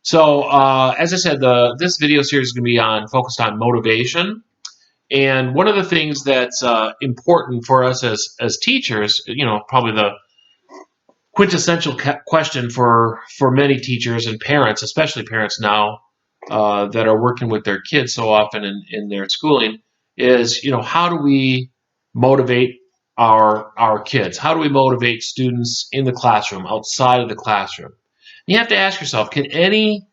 So, as I said, this video series is going to be focused on motivation. And one of the things that's important for us as teachers, probably the quintessential question for many teachers and parents, especially parents now that are working with their kids so often in their schooling, is how do we motivate our kids? How do we motivate students in the classroom, outside of the classroom? You have to ask yourself, can any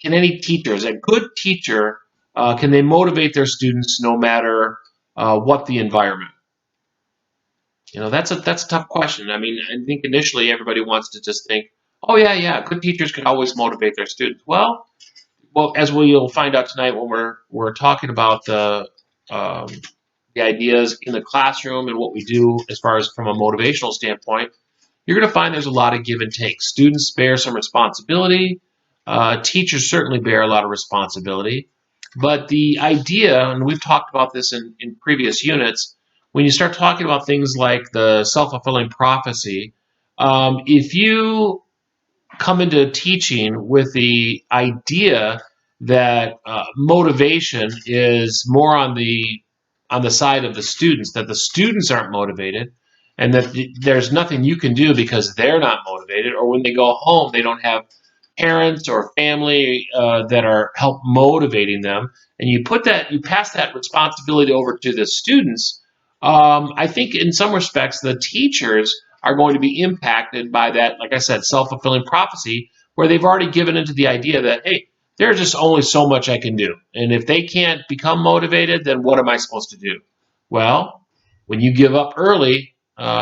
teachers, a good teacher, can they motivate their students no matter what the environment? That's a tough question. I mean, I think initially everybody wants to just think, oh yeah, good teachers can always motivate their students. Well, as we'll find out tonight when we're talking about um, the ideas in the classroom and what we do as far as from a motivational standpoint, you're going to find there's a lot of give and take. Students bear some responsibility. Teachers certainly bear a lot of responsibility. But the idea, and we've talked about this in previous units, when you start talking about things like the self-fulfilling prophecy, if you come into teaching with the idea that motivation is more on the side of the students, that the students aren't motivated, and that there's nothing you can do because they're not motivated, or when they go home they don't have parents or family that are help motivating them, and you pass that responsibility over to the students. I think in some respects the teachers are going to be impacted by that, like I said, self-fulfilling prophecy, where they've already given into the idea that, hey, there's just only so much I can do. And if they can't become motivated, then what am I supposed to do? Well, when you give up early,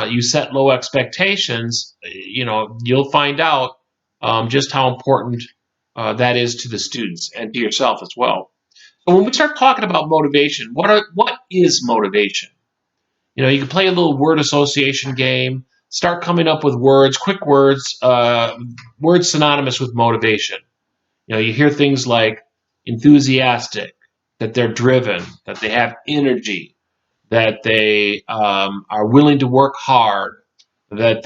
you set low expectations, you'll find out just how important that is to the students and to yourself as well. So when we start talking about motivation, what is motivation? You can play a little word association game, start coming up with words, quick words, words synonymous with motivation. You hear things like enthusiastic, that they're driven, that they have energy, that they are willing to work hard, that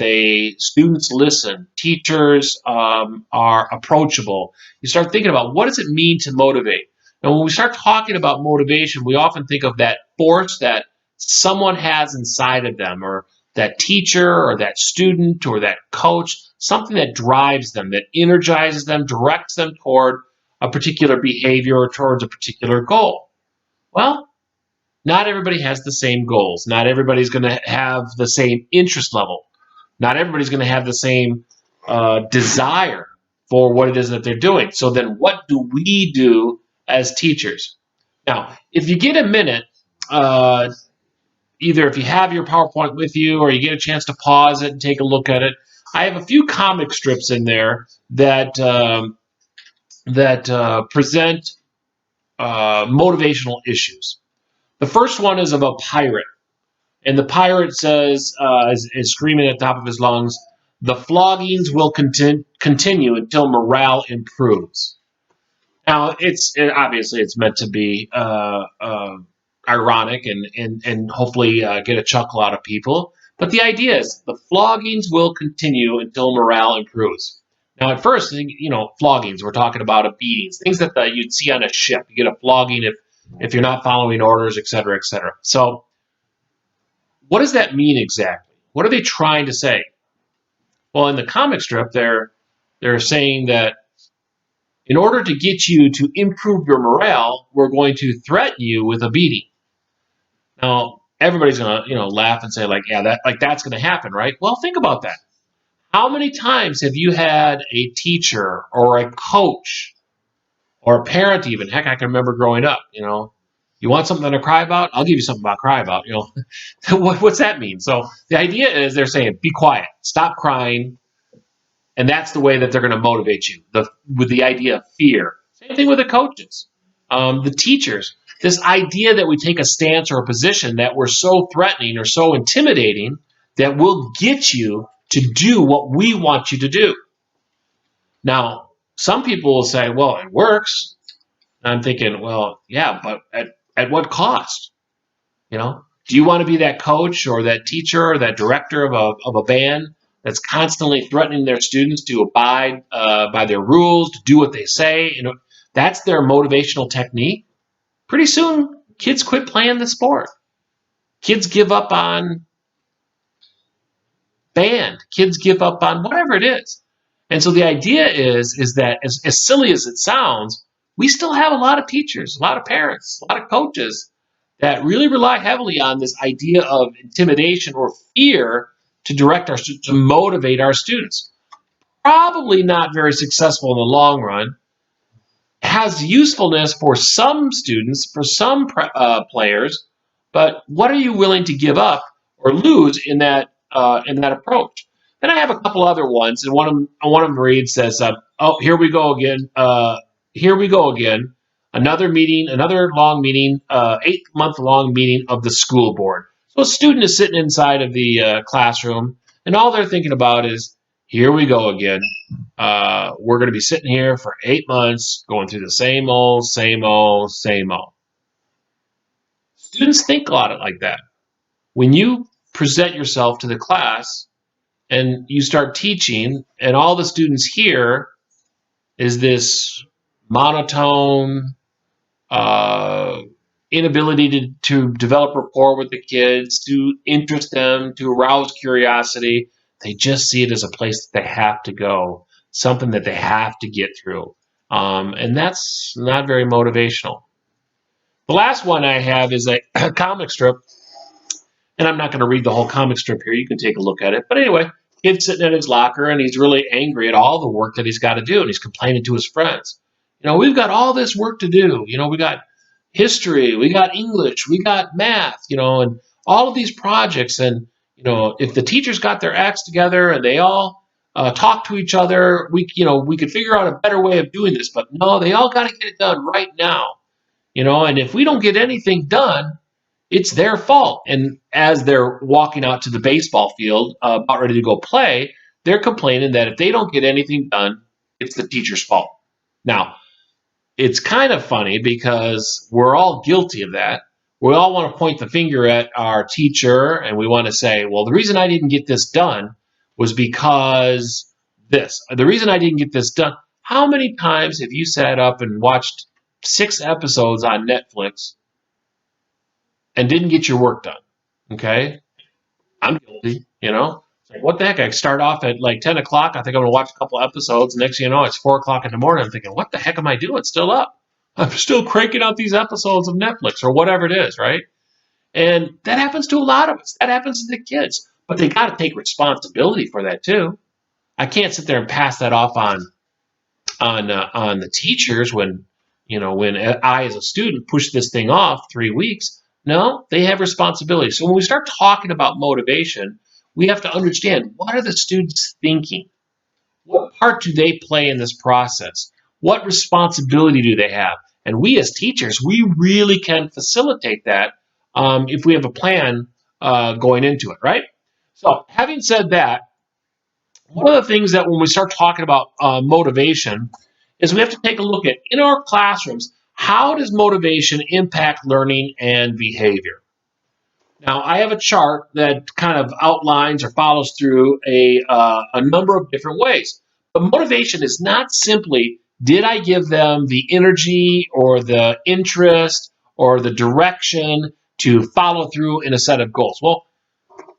students listen, teachers are approachable. You start thinking about what does it mean to motivate. And when we start talking about motivation, we often think of that force that someone has inside of them, or that teacher, or that student, or that coach, something that drives them, that energizes them, directs them toward a particular behavior or towards a particular goal. Well, not everybody has the same goals. Not everybody's going to have the same interest level. Not everybody's going to have the same desire for what it is that they're doing. So then what do we do as teachers? Now, if you get a minute, either if you have your PowerPoint with you or you get a chance to pause it and take a look at it, I have a few comic strips in there that present motivational issues. The first one is of a pirate. And the pirate says, is screaming at the top of his lungs, the floggings will continue until morale improves. Now, obviously it's meant to be ironic and hopefully get a chuckle out of people. But the idea is the floggings will continue until morale improves. Now, at first, floggings, we're talking about beatings, things that you'd see on a ship. You get a flogging if you're not following orders, et cetera, et cetera. So what does that mean exactly? What are they trying to say? Well, in the comic strip, they're saying that in order to get you to improve your morale, we're going to threaten you with a beating. Now, everybody's gonna laugh and say, that's gonna happen, right? Well, think about that. How many times have you had a teacher or a coach or a parent even? Heck, I can remember growing up, you want something to cry about? I'll give you something to cry about. What's that mean? So the idea is they're saying, be quiet, stop crying, and that's the way that they're going to motivate you. With the idea of fear. Same thing with the coaches, the teachers. This idea that we take a stance or a position that we're so threatening or so intimidating that we'll get you to do what we want you to do. Now, some people will say, well, it works. And I'm thinking, well, yeah, but at what cost? Do you want to be that coach or that teacher or that director of a band that's constantly threatening their students to abide by their rules, to do what they say, that's their motivational technique, pretty soon kids quit playing the sport. Kids give up on band. Kids give up on whatever it is. And so the idea is that as silly as it sounds, we still have a lot of teachers, a lot of parents, a lot of coaches that really rely heavily on this idea of intimidation or fear to direct our to motivate our students. Probably not very successful in the long run. Has usefulness for some students, for some players, but what are you willing to give up or lose in that approach? Then I have a couple other ones, and one of them reads says, "Oh, here we go again. Here we go again. Another meeting, another long meeting, 8-month long meeting of the school board." So a student is sitting inside of the classroom, and all they're thinking about is, "Here we go again. We're going to be sitting here for 8 months, going through the same old, same old, same old." Students think a lot like that. When you present yourself to the class and you start teaching, and all the students hear is this monotone uh, inability to develop rapport with the kids, to interest them, to arouse curiosity. They just see it as a place that they have to go, something that they have to get through. And that's not very motivational. The last one I have is a comic strip, and I'm not going to read the whole comic strip here. You can take a look at it. But anyway, kid's sitting in his locker, and he's really angry at all the work that he's got to do, and he's complaining to his friends. We've got all this work to do. We got history, we got English, we got math, and all of these projects. And, if the teachers got their acts together and they all talk to each other, we could figure out a better way of doing this. But no, they all got to get it done right now. And if we don't get anything done, it's their fault. And as they're walking out to the baseball field, about ready to go play, they're complaining that if they don't get anything done, it's the teacher's fault. Now, it's kind of funny because we're all guilty of that. We all want to point the finger at our teacher, and we want to say, well, the reason I didn't get this done was because this. The reason I didn't get this done. How many times have you sat up and watched 6 episodes on Netflix and didn't get your work done? Okay? I'm guilty, It's like, what the heck? I start off at like 10 o'clock. I think I'm going to watch a couple episodes. Next thing you know, it's 4 o'clock in the morning. I'm thinking, what the heck am I doing? Still up. I'm still cranking out these episodes of Netflix or whatever it is, right? And that happens to a lot of us. That happens to the kids. But they got to take responsibility for that too. I can't sit there and pass that off on the teachers when I as a student push this thing off 3 weeks. No, they have responsibility. So when we start talking about motivation, we have to understand, what are the students thinking? What part do they play in this process? What responsibility do they have? And we as teachers, we really can facilitate that if we have a plan going into it, right? So having said that, one of the things that when we start talking about motivation is we have to take a look at, in our classrooms, how does motivation impact learning and behavior? Now, I have a chart that kind of outlines or follows through a number of different ways. But motivation is not simply, did I give them the energy or the interest or the direction to follow through in a set of goals? Well,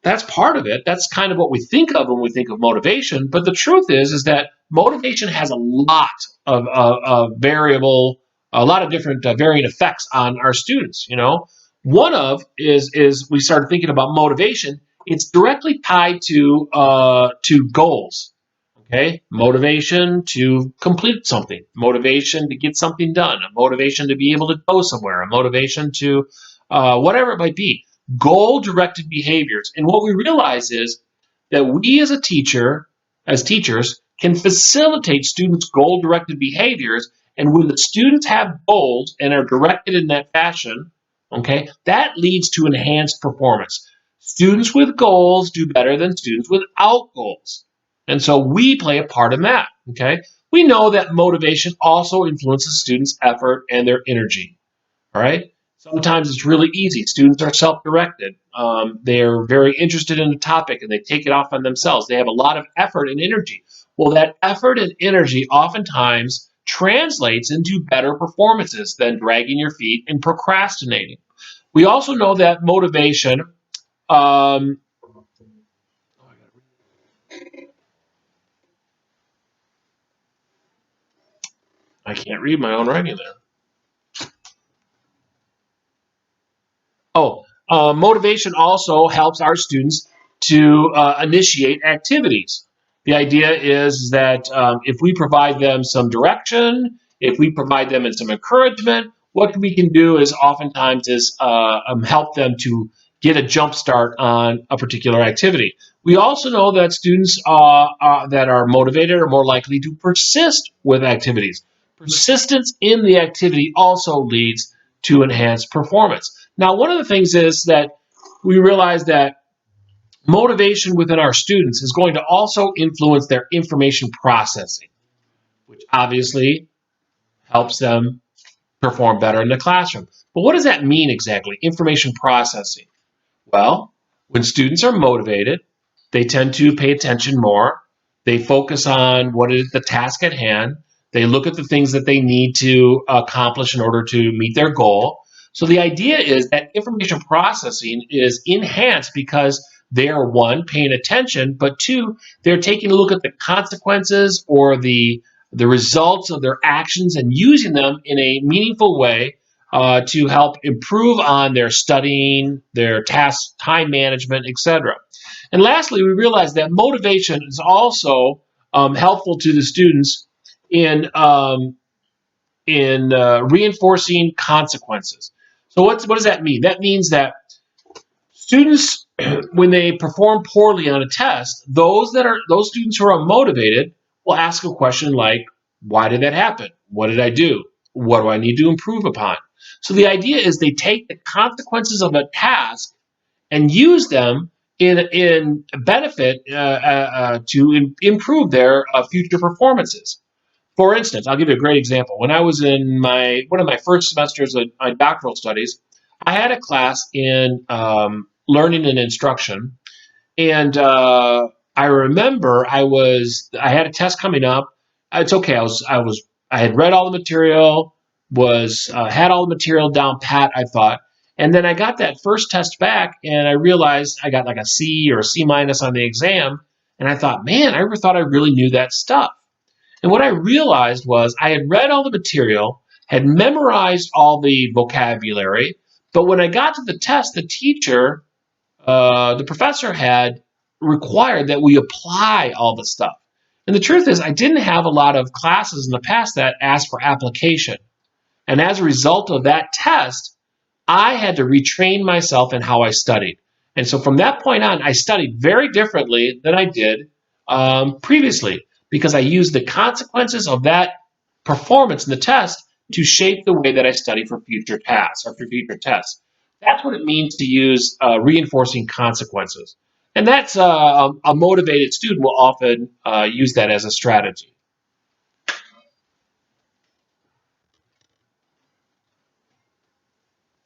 that's part of it. That's kind of what we think of when we think of motivation. But the truth is that motivation has a lot of variable, a lot of different varying effects on our students. One of is we started thinking about motivation. It's directly tied to goals. Okay, motivation to complete something, motivation to get something done, a motivation to be able to go somewhere, a motivation to whatever it might be. Goal-directed behaviors. And what we realize is that we as teachers, can facilitate students' goal-directed behaviors. And when the students have goals and are directed in that fashion, okay, that leads to enhanced performance. Students with goals do better than students without goals. And so we play a part in that, okay? We know that motivation also influences students' effort and their energy, all right? Sometimes it's really easy. Students are self-directed. They're very interested in the topic and they take it off on themselves. They have a lot of effort and energy. Well, that effort and energy oftentimes translates into better performances than dragging your feet and procrastinating. We also know that motivation, um, I can't read my own writing there. Motivation also helps our students to initiate activities. The idea is that if we provide them some direction, if we provide them some encouragement, what we can do is oftentimes is help them to get a jump start on a particular activity. We also know that students that are motivated are more likely to persist with activities. Persistence in the activity also leads to enhanced performance. Now, one of the things is that we realize that motivation within our students is going to also influence their information processing, which obviously helps them perform better in the classroom. But what does that mean exactly, information processing? Well, when students are motivated, they tend to pay attention more. They focus on what is the task at hand. They look at the things that they need to accomplish in order to meet their goal. So the idea is that information processing is enhanced because they are one, paying attention, but two, they're taking a look at the consequences or the results of their actions and using them in a meaningful way to help improve on their studying, their task, time management, etc. And lastly, we realize that motivation is also helpful to the students in reinforcing consequences. So what does that mean? That means that students, when they perform poorly on a test, those students who are motivated will ask a question like, "Why did that happen? What did I do? What do I need to improve upon?" So the idea is they take the consequences of a task and use them in benefit to improve their future performances. For instance, I'll give you a great example. When I was in one of my first semesters of my doctoral studies, I had a class in learning and instruction, and I remember I had a test coming up. It's okay. I had read all the material, was had all the material down pat. I thought, and then I got that first test back, and I realized I got like a C or a C minus on the exam, and I thought, man, I never thought I really knew that stuff. And what I realized was I had read all the material, had memorized all the vocabulary, but when I got to the test, the professor had required that we apply all the stuff. And the truth is, I didn't have a lot of classes in the past that asked for application. And as a result of that test, I had to retrain myself in how I studied. And so from that point on, I studied very differently than I did previously because I used the consequences of that performance in the test to shape the way that I study for future tasks or for future tests. That's what it means to use reinforcing consequences. And that's a motivated student will often use that as a strategy.